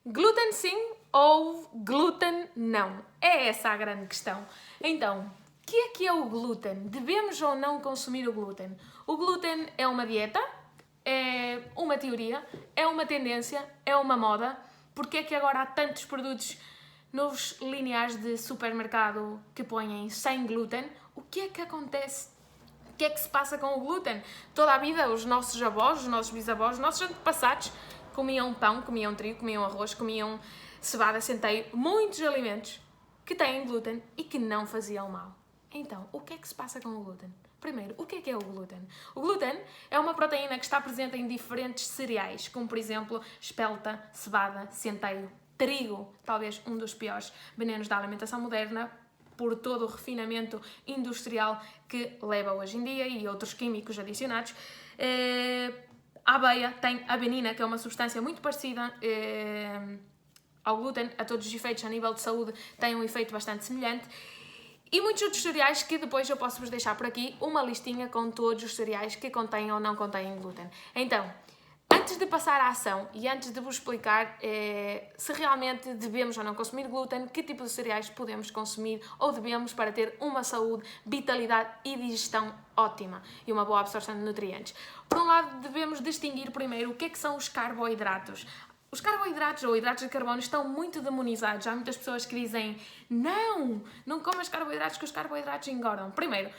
Glúten sim ou glúten não? É essa a grande questão. Então, o que é o glúten? Devemos ou não consumir o glúten? O glúten é uma dieta? É uma teoria? É uma tendência? É uma moda? Porque é que agora há tantos produtos nos lineares de supermercado que põem sem glúten? O que é que acontece? O que é que se passa com o glúten? Toda a vida, os nossos avós, os nossos bisavós, os nossos antepassados comiam pão, comiam trigo, comiam arroz, comiam cevada, centeio, muitos alimentos que têm glúten e que não faziam mal. Então, o que é que se passa com o glúten? Primeiro, o que é o glúten? O glúten é uma proteína que está presente em diferentes cereais, como por exemplo espelta, cevada, centeio, trigo, talvez um dos piores venenos da alimentação moderna, por todo o refinamento industrial que leva hoje em dia e outros químicos adicionados. A aveia tem abenina, que é uma substância muito parecida ao glúten, a todos os efeitos a nível de saúde tem um efeito bastante semelhante. E muitos outros cereais que depois eu posso-vos deixar por aqui uma listinha com todos os cereais que contêm ou não contêm glúten. Então, antes de passar à ação e antes de vos explicar se realmente devemos ou não consumir glúten, que tipo de cereais podemos consumir ou devemos para ter uma saúde, vitalidade e digestão ótima e uma boa absorção de nutrientes. Por um lado, devemos distinguir primeiro o que é que são os carboidratos. Os carboidratos ou hidratos de carbono estão muito demonizados. Há muitas pessoas que dizem não comas carboidratos que os carboidratos engordam. Primeiro,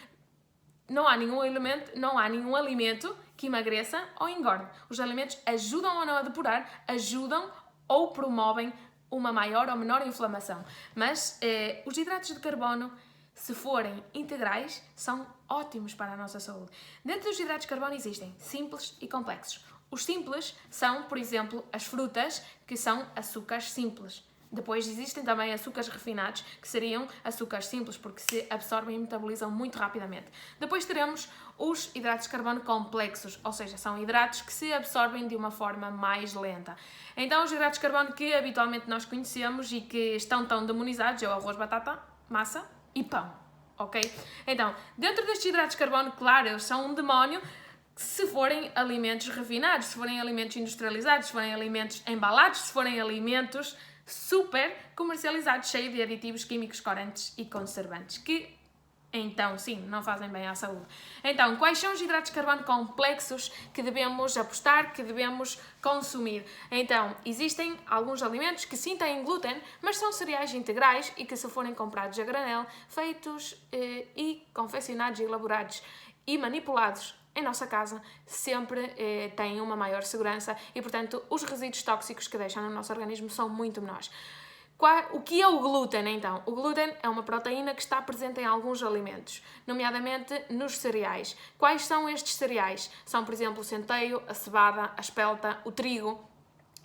não há nenhum alimento que emagreça ou engorde. Os alimentos ajudam ou não a depurar, ajudam ou promovem uma maior ou menor inflamação. Mas os hidratos de carbono, se forem integrais, são ótimos para a nossa saúde. Dentro dos hidratos de carbono existem simples e complexos. Os simples são, por exemplo, as frutas, que são açúcares simples. Depois existem também açúcares refinados, que seriam açúcares simples, porque se absorvem e metabolizam muito rapidamente. Depois teremos os hidratos de carbono complexos, ou seja, são hidratos que se absorvem de uma forma mais lenta. Então, os hidratos de carbono que habitualmente nós conhecemos e que estão tão demonizados é o arroz, batata, massa e pão, ok? Então, dentro destes hidratos de carbono, claro, eles são um demónio, se forem alimentos refinados, se forem alimentos industrializados, se forem alimentos embalados, se forem alimentos super comercializados, cheios de aditivos químicos, corantes e conservantes, que então, sim, não fazem bem à saúde. Então, quais são os hidratos de carbono complexos que devemos apostar, que devemos consumir? Então, existem alguns alimentos que sim têm glúten, mas são cereais integrais e que se forem comprados a granel, feitos e confeccionados, elaborados e manipulados em nossa casa, sempre têm uma maior segurança e, portanto, os resíduos tóxicos que deixam no nosso organismo são muito menores. O que é o glúten, então? O glúten é uma proteína que está presente em alguns alimentos, nomeadamente nos cereais. Quais são estes cereais? São, por exemplo, o centeio, a cevada, a espelta, o trigo,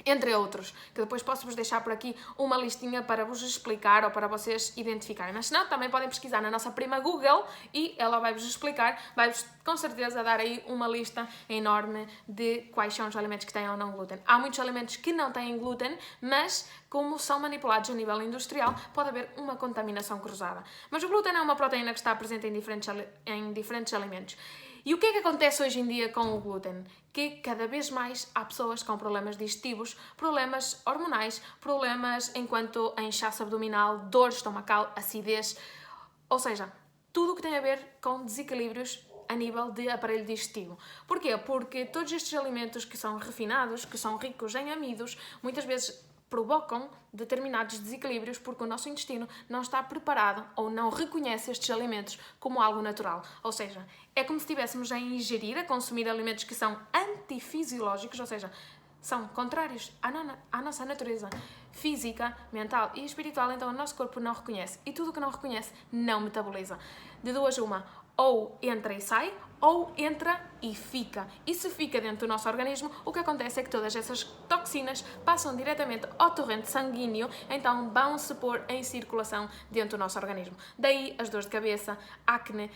entre outros, que depois posso-vos deixar por aqui uma listinha para vos explicar ou para vocês identificarem. Mas se não, também podem pesquisar na nossa prima Google e ela vai-vos explicar, vai-vos com certeza dar aí uma lista enorme de quais são os alimentos que têm ou não glúten. Há muitos alimentos que não têm glúten, mas como são manipulados a nível industrial, pode haver uma contaminação cruzada. Mas o glúten é uma proteína que está presente em diferentes alimentos. E o que é que acontece hoje em dia com o glúten? Que cada vez mais há pessoas com problemas digestivos, problemas hormonais, problemas enquanto a inchaço abdominal, dor estomacal, acidez, ou seja, tudo o que tem a ver com desequilíbrios a nível de aparelho digestivo. Porquê? Porque todos estes alimentos que são refinados, que são ricos em amidos, muitas vezes provocam determinados desequilíbrios porque o nosso intestino não está preparado ou não reconhece estes alimentos como algo natural. Ou seja, é como se estivéssemos a ingerir, a consumir alimentos que são antifisiológicos, ou seja, são contrários à nossa natureza física, mental e espiritual, então o nosso corpo não reconhece. E tudo o que não reconhece não metaboliza. De duas uma, ou entra e sai, ou entra e fica. E se fica dentro do nosso organismo, o que acontece é que todas essas toxinas passam diretamente ao torrente sanguíneo, então vão se pôr em circulação dentro do nosso organismo. Daí as dores de cabeça, acne,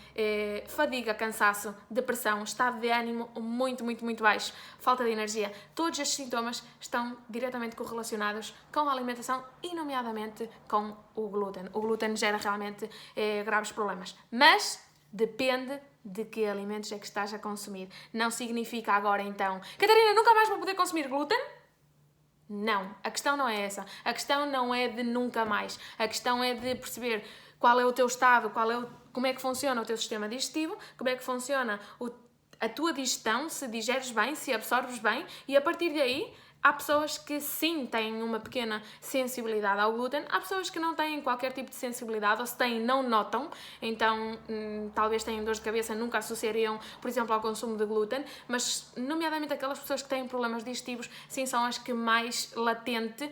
fadiga, cansaço, depressão, estado de ânimo muito baixo, falta de energia. Todos estes sintomas estão diretamente correlacionados com a alimentação e, nomeadamente, com o glúten. O glúten gera realmente graves problemas. Mas depende de que alimentos é que estás a consumir. Não significa agora, então, Catarina, nunca mais vou poder consumir glúten? Não, a questão não é essa. A questão não é de nunca mais. A questão é de perceber qual é o teu estado, como é que funciona o teu sistema digestivo, como é que funciona a tua digestão, se digeres bem, se absorves bem, e a partir daí há pessoas que sim têm uma pequena sensibilidade ao glúten, há pessoas que não têm qualquer tipo de sensibilidade, ou se têm, não notam, então talvez tenham dor de cabeça, nunca associariam, por exemplo, ao consumo de glúten, mas nomeadamente aquelas pessoas que têm problemas digestivos, sim, são as que mais latente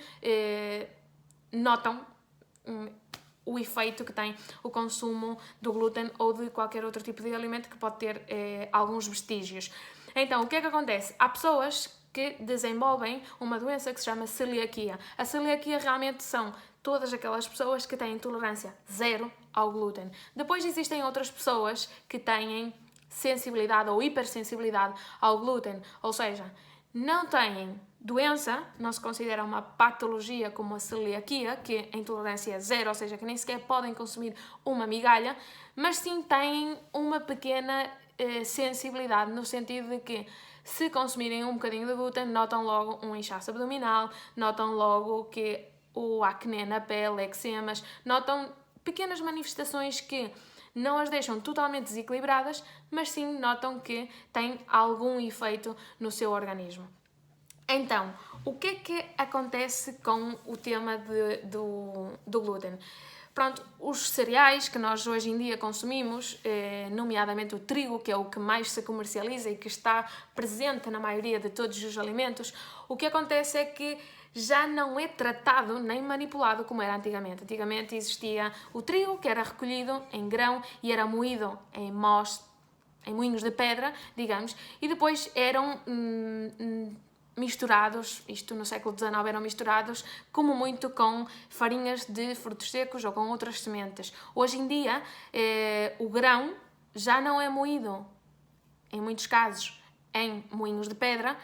notam o efeito que tem o consumo do glúten ou de qualquer outro tipo de alimento que pode ter alguns vestígios. Então, o que é que acontece? Há pessoas que desenvolvem uma doença que se chama celiaquia. A celiaquia realmente são todas aquelas pessoas que têm tolerância zero ao glúten. Depois existem outras pessoas que têm sensibilidade ou hipersensibilidade ao glúten, ou seja, não têm doença, não se considera uma patologia como a celiaquia, que a intolerância é zero, ou seja, que nem sequer podem consumir uma migalha, mas sim têm uma pequena sensibilidade, no sentido de que se consumirem um bocadinho de glúten, notam logo um inchaço abdominal, notam logo que o acné na pele, eczemas, notam pequenas manifestações que não as deixam totalmente desequilibradas, mas sim notam que têm algum efeito no seu organismo. Então, o que é que acontece com o tema do glúten? Pronto, os cereais que nós hoje em dia consumimos, nomeadamente o trigo, que é o que mais se comercializa e que está presente na maioria de todos os alimentos, o que acontece é que já não é tratado nem manipulado como era antigamente. Antigamente existia o trigo, que era recolhido em grão e era moído em moinhos de pedra, digamos, e depois eram misturados, isto no século XIX eram misturados como muito com farinhas de frutos secos ou com outras sementes. Hoje em dia o grão já não é moído, em muitos casos, em moinhos de pedra,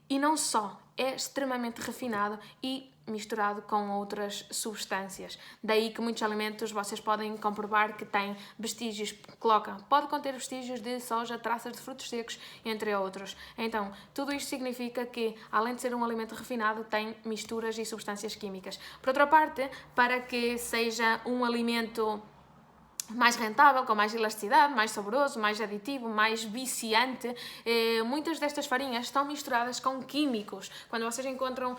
e não só, é extremamente refinado e misturado com outras substâncias. Daí que muitos alimentos vocês podem comprovar que têm vestígios, pode conter vestígios de soja, traças de frutos secos, entre outros. Então, tudo isto significa que, além de ser um alimento refinado, tem misturas e substâncias químicas. Por outra parte, para que seja um alimento mais rentável, com mais elasticidade, mais saboroso, mais aditivo, mais viciante, muitas destas farinhas estão misturadas com químicos. Quando vocês encontram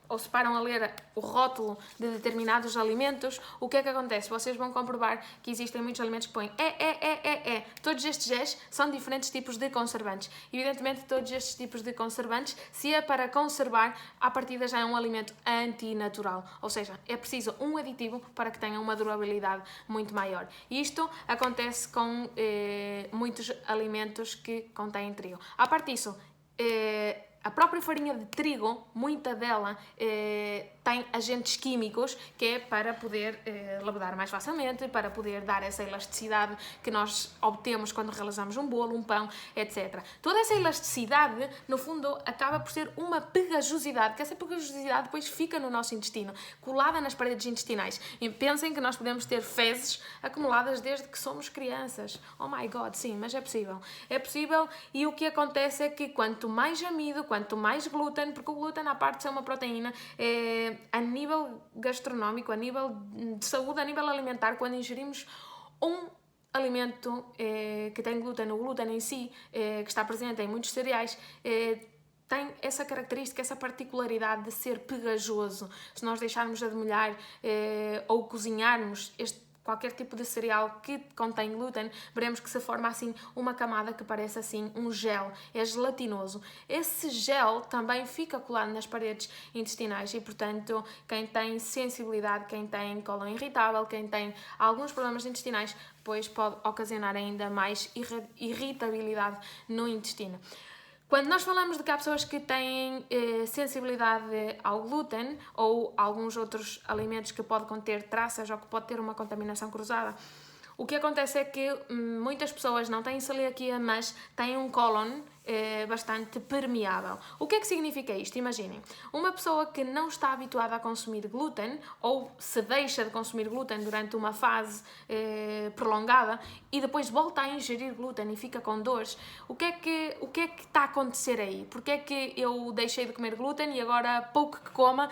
ou se param a ler o rótulo de determinados alimentos, o que é que acontece? Vocês vão comprovar que existem muitos alimentos que põem Todos estes Gs são diferentes tipos de conservantes. Evidentemente, todos estes tipos de conservantes, se é para conservar, à partida já é um alimento antinatural. Ou seja, é preciso um aditivo para que tenha uma durabilidade muito maior. E isto acontece com muitos alimentos que contêm trigo. À parte disso, a própria farinha de trigo, muita dela tem agentes químicos que é para poder levedar mais facilmente, para poder dar essa elasticidade que nós obtemos quando realizamos um bolo, um pão, etc. Toda essa elasticidade, no fundo, acaba por ser uma pegajosidade, que essa pegajosidade depois fica no nosso intestino, colada nas paredes intestinais. E pensem que nós podemos ter fezes acumuladas desde que somos crianças. Oh my God, sim, mas é possível. É possível, e o que acontece é que quanto mais amido, quanto mais glúten, porque o glúten, à parte de ser uma proteína, a nível gastronómico, a nível de saúde, a nível alimentar, quando ingerimos um alimento que tem glúten, o glúten em si, que está presente em muitos cereais, tem essa característica, essa particularidade de ser pegajoso. Se nós deixarmos de demolhar ou cozinharmos qualquer tipo de cereal que contém glúten, veremos que se forma assim uma camada que parece assim um gel, é gelatinoso. Esse gel também fica colado nas paredes intestinais e, portanto, quem tem sensibilidade, quem tem cólon irritável, quem tem alguns problemas intestinais, depois pode ocasionar ainda mais irritabilidade no intestino. Quando nós falamos de que há pessoas que têm sensibilidade ao glúten ou alguns outros alimentos que podem conter traças ou que pode ter uma contaminação cruzada, o que acontece é que muitas pessoas não têm celiaquia, mas têm um cólon bastante permeável. O que é que significa isto? Imaginem, uma pessoa que não está habituada a consumir glúten, ou se deixa de consumir glúten durante uma fase prolongada e depois volta a ingerir glúten e fica com dores, o que é que está a acontecer aí? Porque é que eu deixei de comer glúten e agora pouco que coma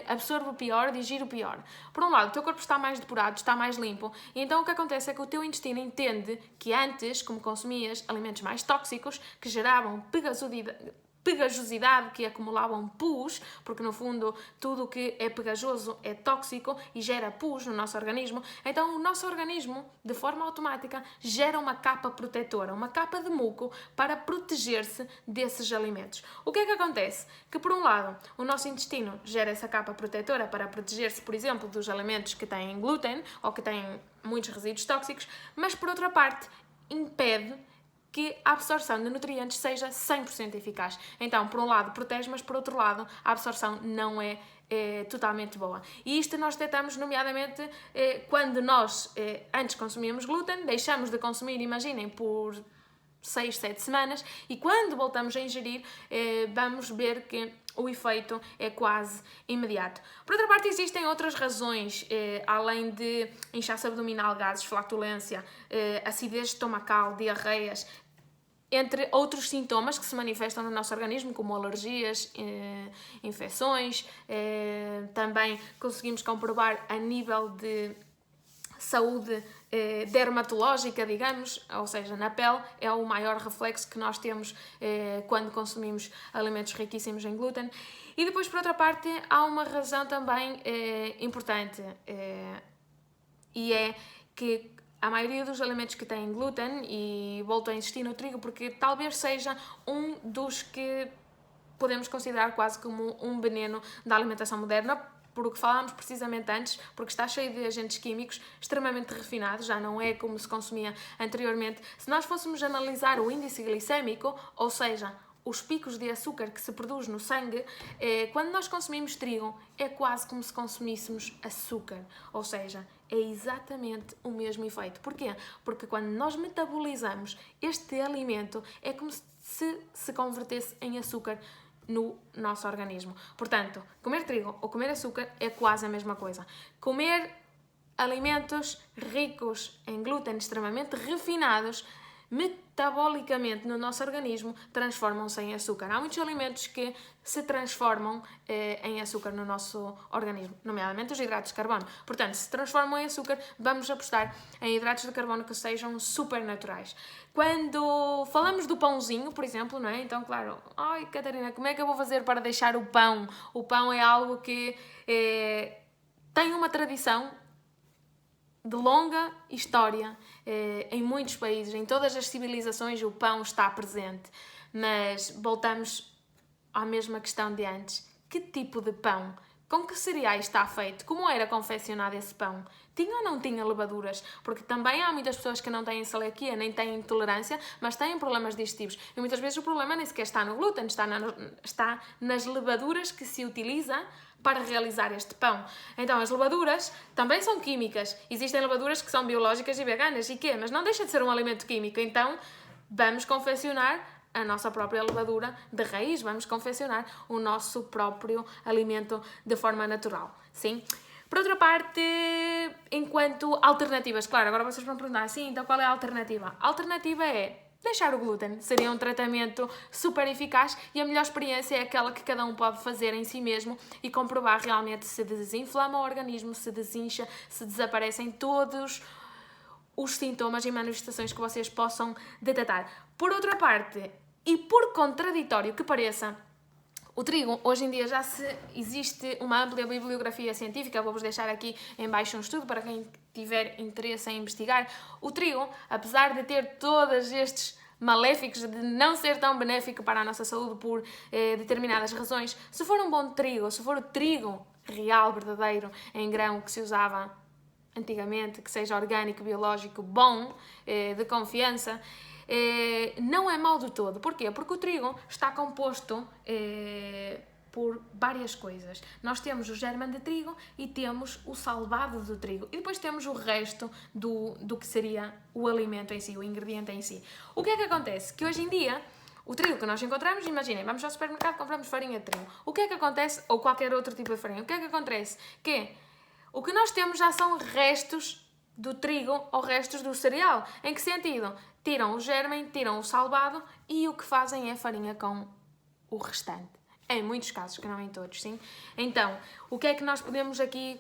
absorvo pior, digiro pior? Por um lado, o teu corpo está mais depurado, está mais limpo, e então o que acontece é que o teu intestino entende que antes, como consumias alimentos mais tóxicos, que geravam pegajosidade, que acumulavam pus, porque no fundo tudo o que é pegajoso é tóxico e gera pus no nosso organismo, então o nosso organismo, de forma automática, gera uma capa protetora, uma capa de muco para proteger-se desses alimentos. O que é que acontece? Que por um lado, o nosso intestino gera essa capa protetora para proteger-se, por exemplo, dos alimentos que têm glúten ou que têm muitos resíduos tóxicos, mas por outra parte, impede que a absorção de nutrientes seja 100% eficaz. Então, por um lado protege, mas por outro lado a absorção não é totalmente boa. E isto nós detectamos nomeadamente quando nós antes consumíamos glúten, deixamos de consumir, imaginem, por 6, 7 semanas, e quando voltamos a ingerir vamos ver que o efeito é quase imediato. Por outra parte, existem outras razões, além de inchaço abdominal, gases, flatulência, acidez estomacal, diarreias, entre outros sintomas que se manifestam no nosso organismo, como alergias, infecções. Também conseguimos comprovar a nível de saúde dermatológica, digamos, ou seja, na pele, é o maior reflexo que nós temos quando consumimos alimentos riquíssimos em glúten. E depois, por outra parte, há uma razão também importante, e é que a maioria dos alimentos que têm glúten, e volto a insistir no trigo porque talvez seja um dos que podemos considerar quase como um veneno da alimentação moderna, por o que falámos precisamente antes, porque está cheio de agentes químicos extremamente refinados, já não é como se consumia anteriormente. Se nós fôssemos analisar o índice glicémico, ou seja, os picos de açúcar que se produz no sangue, quando nós consumimos trigo, é quase como se consumíssemos açúcar, ou seja, é exatamente o mesmo efeito. Porquê? Porque quando nós metabolizamos este alimento, é como se se convertesse em açúcar no nosso organismo. Portanto, comer trigo ou comer açúcar é quase a mesma coisa. Comer alimentos ricos em glúten extremamente refinados, metabolicamente no nosso organismo, transformam-se em açúcar. Há muitos alimentos que se transformam em açúcar no nosso organismo, nomeadamente os hidratos de carbono. Portanto, se transformam em açúcar, vamos apostar em hidratos de carbono que sejam super naturais. Quando falamos do pãozinho, por exemplo, não é? Então, claro, ai Catarina, como é que eu vou fazer para deixar o pão? O pão é algo que tem uma tradição de longa história em muitos países, em todas as civilizações o pão está presente, mas voltamos à mesma questão de antes. Que tipo de pão? Com que cereais está feito? Como era confeccionado esse pão? Tinha ou não tinha levaduras? Porque também há muitas pessoas que não têm celiaquia, nem têm intolerância, mas têm problemas digestivos. E muitas vezes o problema nem sequer está no glúten, está nas levaduras que se utiliza para realizar este pão. Então, as levaduras também são químicas. Existem levaduras que são biológicas e veganas. E quê? Mas não deixa de ser um alimento químico. Então, vamos confeccionar a nossa própria levadura de raiz. Vamos confeccionar o nosso próprio alimento de forma natural. Sim? Por outra parte, enquanto alternativas, claro, agora vocês vão perguntar assim, então qual é a alternativa? A alternativa é deixar o glúten. Seria um tratamento super eficaz e a melhor experiência é aquela que cada um pode fazer em si mesmo e comprovar realmente se desinflama o organismo, se desincha, se desaparecem todos os sintomas e manifestações que vocês possam detectar. Por outra parte, e por contraditório que pareça, o trigo, hoje em dia já existe uma ampla bibliografia científica, vou-vos deixar aqui em baixo um estudo para quem tiver interesse em investigar. O trigo, apesar de ter todos estes maléficos, de não ser tão benéfico para a nossa saúde por determinadas razões, se for um bom trigo, se for o trigo real, verdadeiro, em grão que se usava antigamente, que seja orgânico, biológico, bom, de confiança, não é mau de todo. Porquê? Porque o trigo está composto por várias coisas. Nós temos o germe de trigo e temos o salvado do trigo. E depois temos o resto do que seria o alimento em si, o ingrediente em si. O que é que acontece? Que hoje em dia O trigo que nós encontramos, imaginem, vamos ao supermercado, compramos farinha de trigo. O que é que acontece, ou qualquer outro tipo de farinha, o que é que acontece? Que o que nós temos já são restos do trigo ou restos do cereal. Em que sentido? Tiram o germen, tiram o salvado e o que fazem é farinha com o restante. Em muitos casos, que não em todos, sim? Então, o que é que nós podemos aqui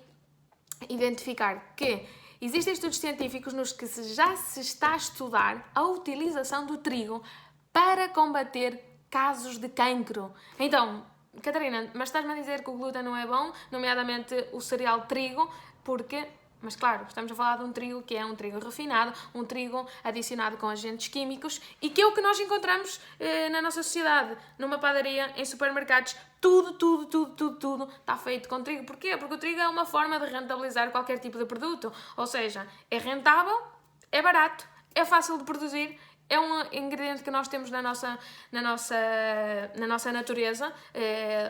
identificar? Que existem estudos científicos nos que já se está a estudar a utilização do trigo para combater casos de cancro. Então, Catarina, mas estás-me a dizer que o glúten não é bom, nomeadamente o cereal trigo, porque... Mas claro, estamos a falar de um trigo que é um trigo refinado, um trigo adicionado com agentes químicos e que é o que nós encontramos na nossa sociedade, numa padaria, em supermercados. Tudo está feito com trigo. Porquê? Porque o trigo é uma forma de rentabilizar qualquer tipo de produto. Ou seja, é rentável, é barato, é fácil de produzir, é um ingrediente que nós temos na nossa natureza,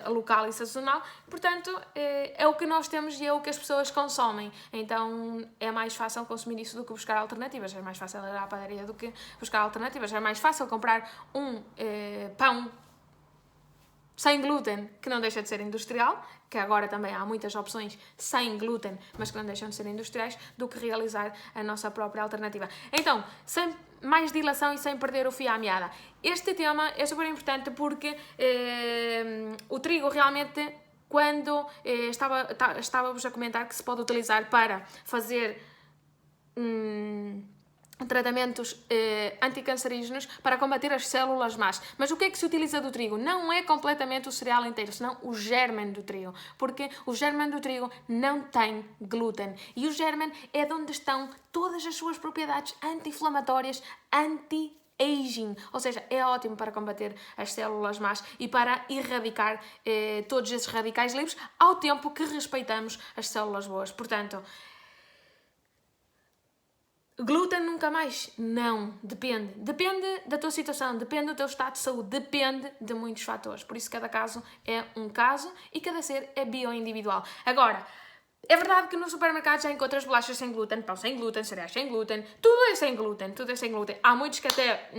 local e sazonal. Portanto, é o que nós temos e é o que as pessoas consomem. Então, é mais fácil consumir isso do que buscar alternativas. É mais fácil ir à padaria do que buscar alternativas. É mais fácil comprar um pão sem glúten, que não deixa de ser industrial, que agora também há muitas opções sem glúten, mas que não deixam de ser industriais, do que realizar a nossa própria alternativa. Então, sem mais dilação e sem perder o fio à meada, este tema é super importante porque o trigo realmente, quando estávamos a comentar que se pode utilizar para fazer tratamentos anticancerígenos para combater as células más. Mas o que é que se utiliza do trigo? Não é completamente o cereal inteiro, senão o germen do trigo. Porque o germen do trigo não tem glúten. E o germen é de onde estão todas as suas propriedades anti-inflamatórias, anti-aging. Ou seja, é ótimo para combater as células más e para erradicar todos esses radicais livres, ao tempo que respeitamos as células boas. Portanto, glúten nunca mais? Não, depende. Depende da tua situação, depende do teu estado de saúde, depende de muitos fatores. Por isso, cada caso é um caso e cada ser é bioindividual. Agora, é verdade que no supermercado já encontras bolachas sem glúten, pão sem glúten, cereais sem glúten, tudo é sem glúten, tudo é sem glúten. Há muitos que até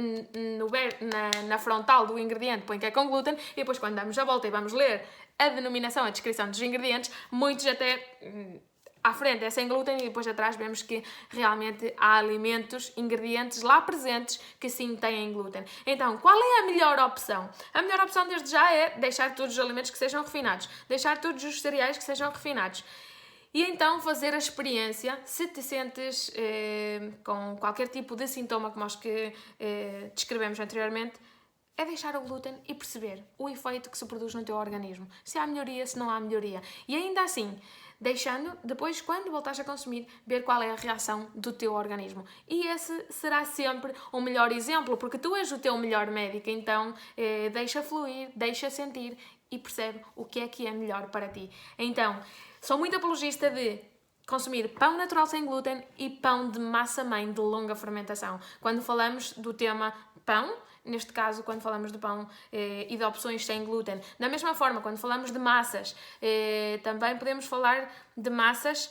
na frontal do ingrediente põem que é com glúten e depois quando damos a volta e vamos ler a denominação, a descrição dos ingredientes, muitos até... à frente é sem glúten e depois atrás vemos que realmente há alimentos, ingredientes lá presentes que sim têm glúten. Então, qual é a melhor opção? A melhor opção desde já é deixar todos os alimentos que sejam refinados, deixar todos os cereais que sejam refinados. E então fazer a experiência, se te sentes com qualquer tipo de sintoma como os que descrevemos anteriormente, é deixar o glúten e perceber o efeito que se produz no teu organismo. Se há melhoria, se não há melhoria. E ainda assim, deixando, depois, quando voltares a consumir, ver qual é a reação do teu organismo. E esse será sempre o melhor exemplo, porque tu és o teu melhor médico, então deixa fluir, deixa sentir e percebe o que é melhor para ti. Então, sou muito apologista de consumir pão natural sem glúten e pão de massa-mãe de longa fermentação. Quando falamos do tema pão, neste caso, quando falamos de pão e de opções sem glúten. Da mesma forma, quando falamos de massas, também podemos falar de massas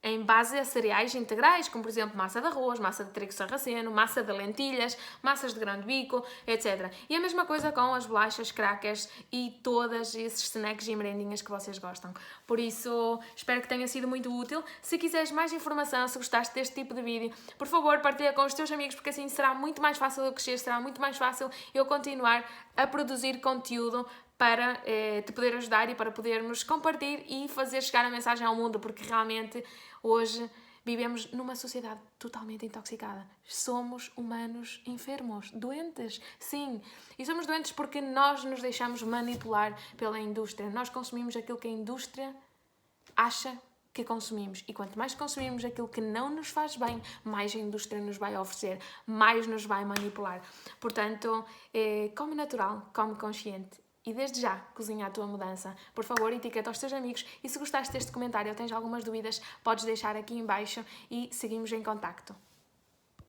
em base a cereais integrais, como por exemplo massa de arroz, massa de trigo sarraceno, massa de lentilhas, massas de grão de bico, etc. E a mesma coisa com as bolachas, crackers e todos esses snacks e merendinhas que vocês gostam. Por isso, espero que tenha sido muito útil. Se quiseres mais informação, se gostaste deste tipo de vídeo, por favor, partilha com os teus amigos, porque assim será muito mais fácil eu crescer, será muito mais fácil eu continuar a produzir conteúdo para te poder ajudar e para podermos compartilhar e fazer chegar a mensagem ao mundo, porque realmente hoje vivemos numa sociedade totalmente intoxicada. Somos humanos enfermos, doentes, sim. E somos doentes porque nós nos deixamos manipular pela indústria. Nós consumimos aquilo que a indústria acha que consumimos. E quanto mais consumimos aquilo que não nos faz bem, mais a indústria nos vai oferecer, mais nos vai manipular. Portanto, come natural, come consciente. E desde já, cozinha a tua mudança. Por favor, etiqueta aos teus amigos e se gostaste deste comentário ou tens algumas dúvidas, podes deixar aqui em baixo e seguimos em contacto.